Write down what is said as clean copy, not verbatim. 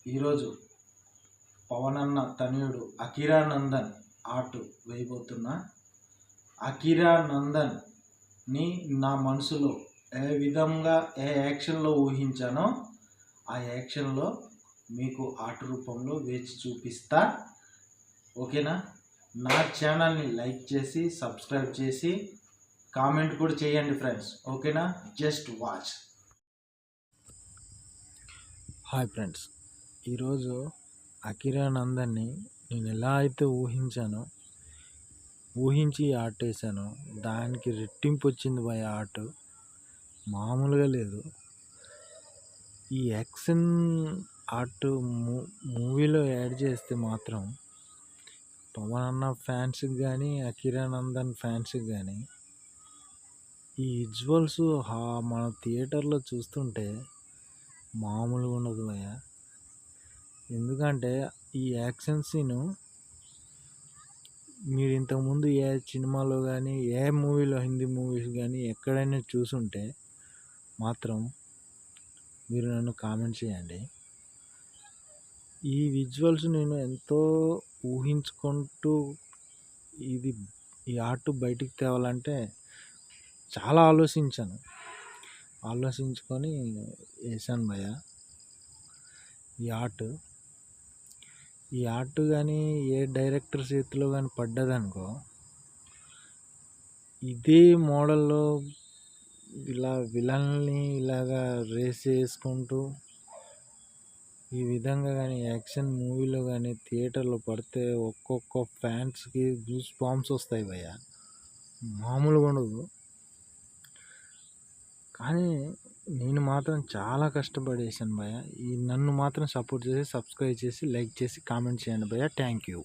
ఈరోజు పవన్ అన్న తనయుడు అకిరా నందన్ ఆర్ట్ వేయబోతున్నా. అకిరా నందన్ని నా మనసులో ఏ విధంగా ఏ యాక్షన్లో ఊహించానో ఆ యాక్షన్లో మీకు ఆర్ట్ రూపంలో వేచి చూపిస్తా. ఓకేనా? నా ఛానల్ని లైక్ చేసి సబ్స్క్రైబ్ చేసి కామెంట్ కూడా చేయండి ఫ్రెండ్స్. ఓకేనా? Just watch. హాయ్ ఫ్రెండ్స్, ఈరోజు అకిరా నందన్ని నేను ఎలా అయితే ఊహించి ఆర్ట్ వేసానో దానికి రెట్టింపు వచ్చింది భయ. ఆర్ట్ మామూలుగా లేదు. ఈ యాక్షన్ ఆర్ట్ మూవీలో యాడ్ చేస్తే మాత్రం పవన్ అన్న ఫ్యాన్స్కి కానీ అకిరా నందన్ ఫ్యాన్స్కి కానీ ఈ విజువల్స్ మన థియేటర్లో చూస్తుంటే మామూలుగా ఉండదు భయ. ఎందుకంటే ఈ యాక్షన్ సీను మీరు ఇంతకుముందు ఏ సినిమాలో కానీ ఏ మూవీలో హిందీ మూవీస్ కానీ ఎక్కడైనా చూసుంటే మాత్రం మీరు నన్ను కామెంట్ చేయండి. ఈ విజువల్స్ నేను ఎంతో ఊహించుకుంటూ ఈ ఆర్ట్ బయటికి తేవాలంటే చాలా ఆలోచించుకొని వేసాను భయ్య. ఈ ఆర్ట్ కానీ ఏ డైరెక్టర్ చేతిలో కానీ పడ్డదనుకో, ఇదే మోడల్లో ఇలా విలన్ని ఇలాగా రేస్ చేసుకుంటూ ఈ విధంగా కానీ యాక్షన్ మూవీలో కానీ థియేటర్లో పడితే ఒక్కొక్క ఫ్యాన్స్కి గూస్ బాంబ్స్ వస్తాయి భయ్య. మామూలుగా ఉండదు. కానీ నేను మాత్రం చాలా కష్టపడేసాను భయ్య. నన్ను మాత్రం సపోర్ట్ చేసి సబ్స్క్రైబ్ చేసి లైక్ చేసి కామెంట్ చేయండి భయ్య. Thank you.